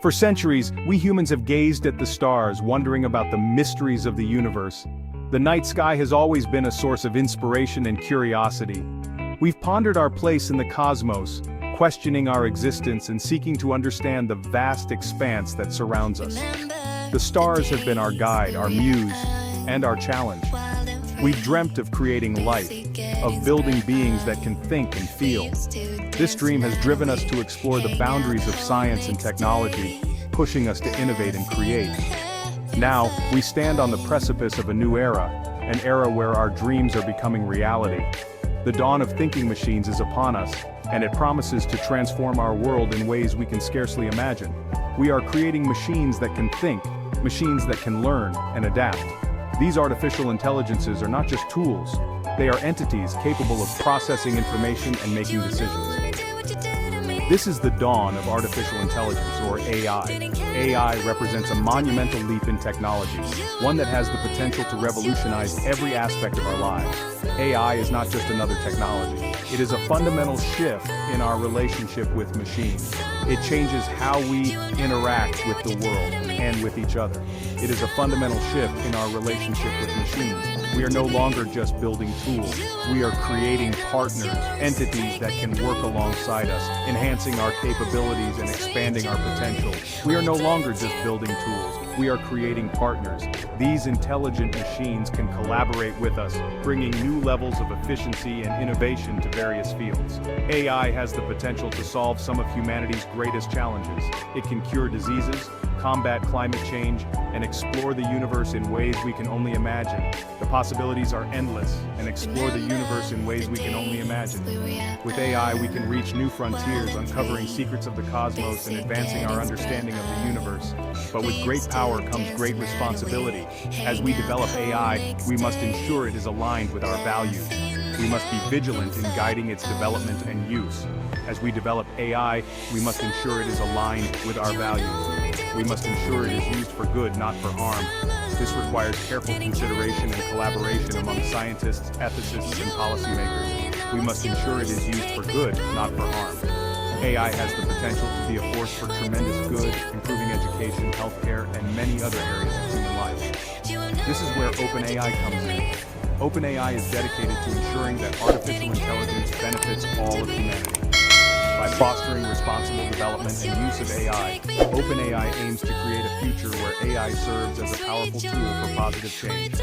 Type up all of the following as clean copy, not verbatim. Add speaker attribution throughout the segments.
Speaker 1: For centuries, we humans have gazed at the stars, wondering about the mysteries of the universe. The night sky has always been a source of inspiration and curiosity. We've pondered our place in the cosmos, questioning our existence and seeking to understand the vast expanse that surrounds us. The stars have been our guide, our muse, and our challenge. We've dreamt of creating life, of building beings that can think and feel. This dream has driven us to explore the boundaries of science and technology, pushing us to innovate and create. Now, we stand on the precipice of a new era, an era where our dreams are becoming reality. The dawn of thinking machines is upon us, and it promises to transform our world in ways we can scarcely imagine. We are creating machines that can think, machines that can learn and adapt. These artificial intelligences are not just tools, they are entities capable of processing information and making decisions. This is the dawn of artificial intelligence, or AI. AI represents a monumental leap in technology, one that has the potential to revolutionize every aspect of our lives. AI is not just another technology. It is a fundamental shift in our relationship with machines. It changes how we interact with the world and with each other. It is a fundamental shift in our relationship with machines. We are no longer just building tools. We are creating partners, entities that can work alongside us, enhancing our capabilities and expanding our potential. We are no longer just building tools. We are creating partners. These intelligent machines can collaborate with us, bringing new levels of efficiency and innovation to various fields. AI has the potential to solve some of humanity's greatest challenges. It can cure diseases, combat climate change, and explore the universe in ways we can only imagine. The possibilities are endless, and explore the universe in ways we can only imagine. With AI, we can reach new frontiers, uncovering secrets of the cosmos and advancing our understanding of the universe. But with great power comes great responsibility. As we develop AI, we must ensure it is aligned with our values. We must be vigilant in guiding its development and use. As we develop AI, we must ensure it is aligned with our values. We must ensure it is used for good, not for harm. This requires careful consideration and collaboration among scientists, ethicists, and policymakers. We must ensure it is used for good, not for harm. AI has the potential to be a force for tremendous good, improving education, healthcare, and many other areas of human life. This is where OpenAI comes in. OpenAI is dedicated to ensuring that artificial intelligence benefits all of humanity. By fostering responsible development and use of AI, OpenAI aims to create a future where AI serves as a powerful tool for positive change.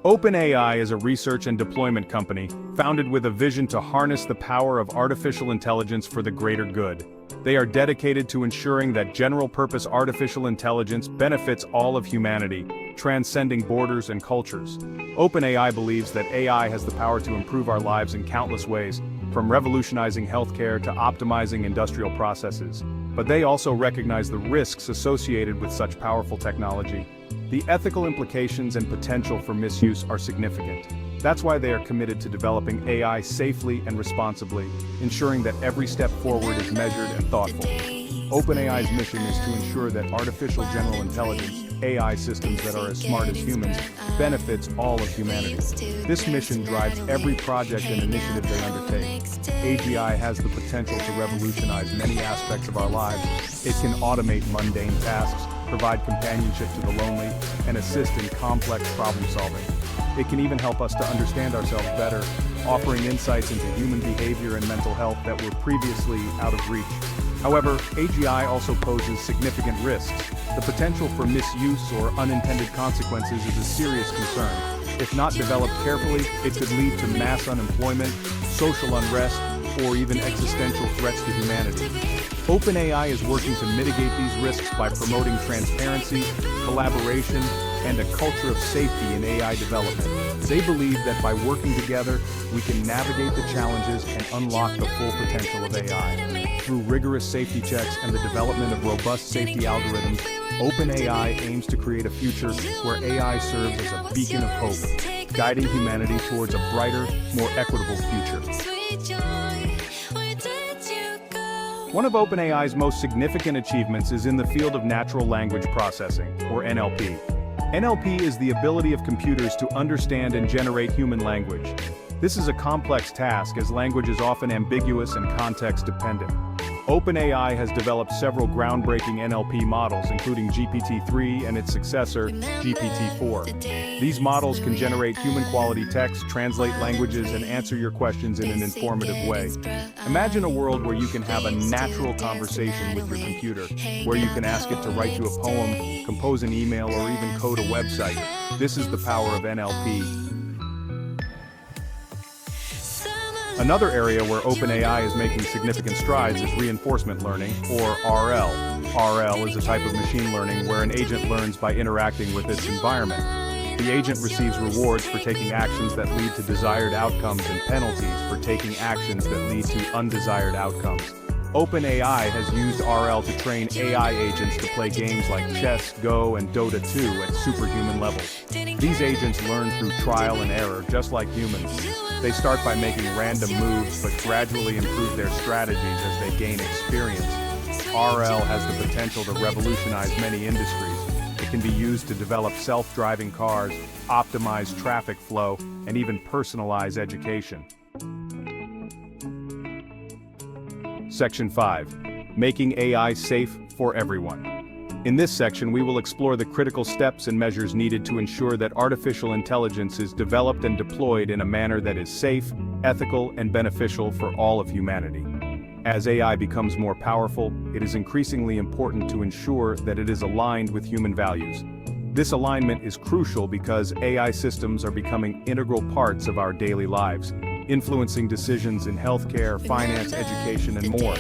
Speaker 1: OpenAI is a research and deployment company, founded with a vision to harness the power of artificial intelligence for the greater good. They are dedicated to ensuring that general-purpose artificial intelligence benefits all of humanity, transcending borders and cultures. OpenAI believes that AI has the power to improve our lives in countless ways, from revolutionizing healthcare to optimizing industrial processes. But they also recognize the risks associated with such powerful technology. The ethical implications and potential for misuse are significant. That's why they are committed to developing AI safely and responsibly, ensuring that every step forward is measured and thoughtful. OpenAI's mission is to ensure that artificial general intelligence, AI systems that are as smart as humans, benefits all of humanity. This mission drives every project and initiative they undertake. AGI has the potential to revolutionize many aspects of our lives. It can automate mundane tasks, provide companionship to the lonely, and assist in complex problem solving. It can even help us to understand ourselves better, offering insights into human behavior and mental health that were previously out of reach. However, AGI also poses significant risks. The potential for misuse or unintended consequences is a serious concern. If not developed carefully, it could lead to mass unemployment, social unrest, or even existential threats to humanity. OpenAI is working to mitigate these risks by promoting transparency, collaboration, and a culture of safety in AI development. They believe that by working together, we can navigate the challenges and unlock the full potential of AI. Through rigorous safety checks and the development of robust safety algorithms, OpenAI aims to create a future where AI serves as a beacon of hope, guiding humanity towards a brighter, more equitable future. One of OpenAI's most significant achievements is in the field of natural language processing, or NLP. NLP is the ability of computers to understand and generate human language. This is a complex task as language is often ambiguous and context-dependent. OpenAI has developed several groundbreaking NLP models, including GPT-3 and its successor, GPT-4. These models can generate human-quality text, translate languages, and answer your questions in an informative way. Imagine a world where you can have a natural conversation with your computer, where you can ask it to write you a poem, compose an email, or even code a website. This is the power of NLP. Another area where OpenAI is making significant strides is reinforcement learning, or RL. RL is a type of machine learning where an agent learns by interacting with its environment. The agent receives rewards for taking actions that lead to desired outcomes and penalties for taking actions that lead to undesired outcomes. OpenAI has used RL to train AI agents to play games like chess, Go, and Dota 2 at superhuman levels. These agents learn through trial and error, just like humans. They start by making random moves, but gradually improve their strategies as they gain experience. RL has the potential to revolutionize many industries. It can be used to develop self-driving cars, optimize traffic flow, and even personalize education. Section 5. Making AI safe for everyone. In this section, we will explore the critical steps and measures needed to ensure that artificial intelligence is developed and deployed in a manner that is safe, ethical, and beneficial for all of humanity. As AI becomes more powerful, it is increasingly important to ensure that it is aligned with human values. This alignment is crucial because AI systems are becoming integral parts of our daily lives, influencing decisions in healthcare, finance, education, and more.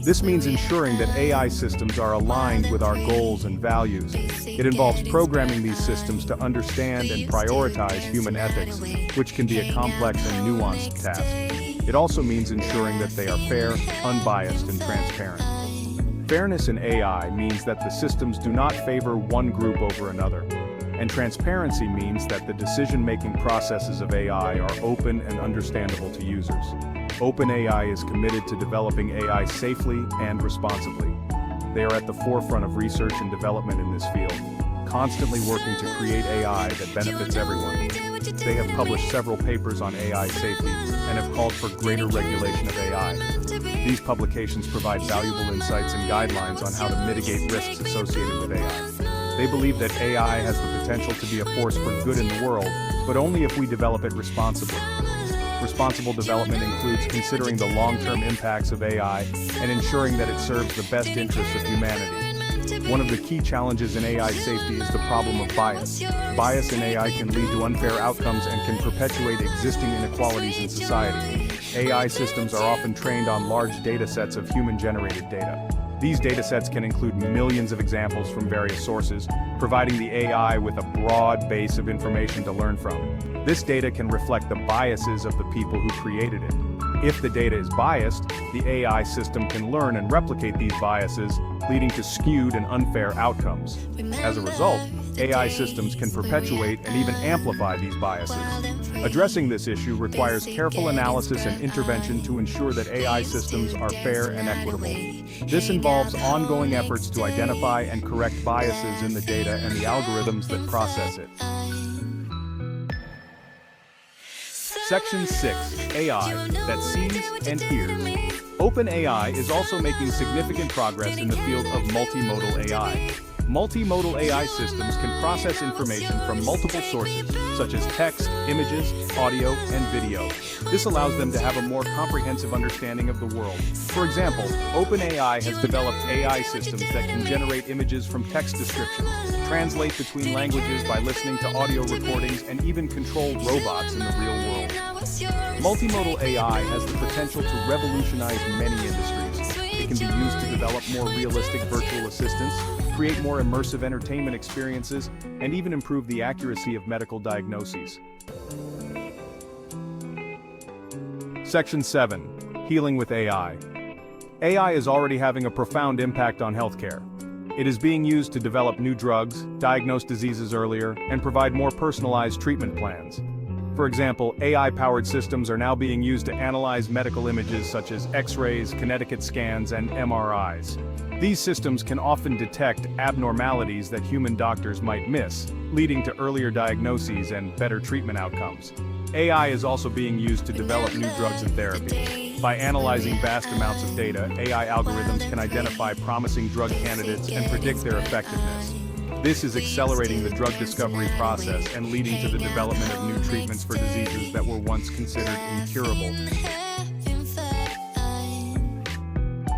Speaker 1: This means ensuring that AI systems are aligned with our goals and values. It involves programming these systems to understand and prioritize human ethics, which can be a complex and nuanced task. It also means ensuring that they are fair, unbiased, and transparent. Fairness in AI means that the systems do not favor one group over another. And transparency means that the decision-making processes of AI are open and understandable to users. OpenAI is committed to developing AI safely and responsibly. They are at the forefront of research and development in this field, constantly working to create AI that benefits everyone. They have published several papers on AI safety and have called for greater regulation of AI. These publications provide valuable insights and guidelines on how to mitigate risks associated with AI. They believe that AI has the potential to be a force for good in the world, but only if we develop it responsibly. Responsible development includes considering the long-term impacts of AI and ensuring that it serves the best interests of humanity. One of the key challenges in AI safety is the problem of bias. Bias in AI can lead to unfair outcomes and can perpetuate existing inequalities in society. AI systems are often trained on large data sets of human-generated data. These datasets can include millions of examples from various sources, providing the AI with a broad base of information to learn from. This data can reflect the biases of the people who created it. If the data is biased, the AI system can learn and replicate these biases, leading to skewed and unfair outcomes. As a result, AI systems can perpetuate and even amplify these biases. Addressing this issue requires careful analysis and intervention to ensure that AI systems are fair and equitable. This involves ongoing efforts to identify and correct biases in the data and the algorithms that process it. Section 6. AI that sees and hears. OpenAI is also making significant progress in the field of multimodal AI. Multimodal AI systems can process information from multiple sources, such as text, images, audio, and video. This allows them to have a more comprehensive understanding of the world. For example, OpenAI has developed AI systems that can generate images from text descriptions, translate between languages by listening to audio recordings, and even control robots in the real world. Multimodal AI has the potential to revolutionize many industries. It can be used to develop more realistic virtual assistants, create more immersive entertainment experiences, and even improve the accuracy of medical diagnoses. Section 7. Healing with AI. AI is already having a profound impact on healthcare. It is being used to develop new drugs, diagnose diseases earlier, and provide more personalized treatment plans. For example, AI-powered systems are now being used to analyze medical images such as X-rays, kinetic scans, and MRIs. These systems can often detect abnormalities that human doctors might miss, leading to earlier diagnoses and better treatment outcomes. AI is also being used to develop new drugs and therapies. By analyzing vast amounts of data, AI algorithms can identify promising drug candidates and predict their effectiveness. This is accelerating the drug discovery process and leading to the development of new treatments for diseases that were once considered incurable.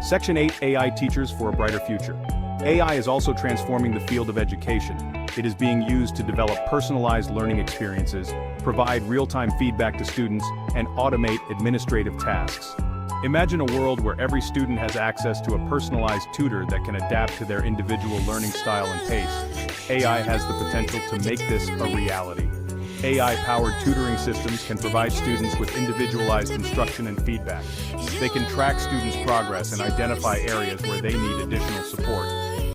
Speaker 1: Section 8: AI Teachers for a Brighter Future. AI is also transforming the field of education. It is being used to develop personalized learning experiences, provide real-time feedback to students, and automate administrative tasks. Imagine a world where every student has access to a personalized tutor that can adapt to their individual learning style and pace. AI has the potential to make this a reality. AI-powered tutoring systems can provide students with individualized instruction and feedback. They can track students' progress and identify areas where they need additional support.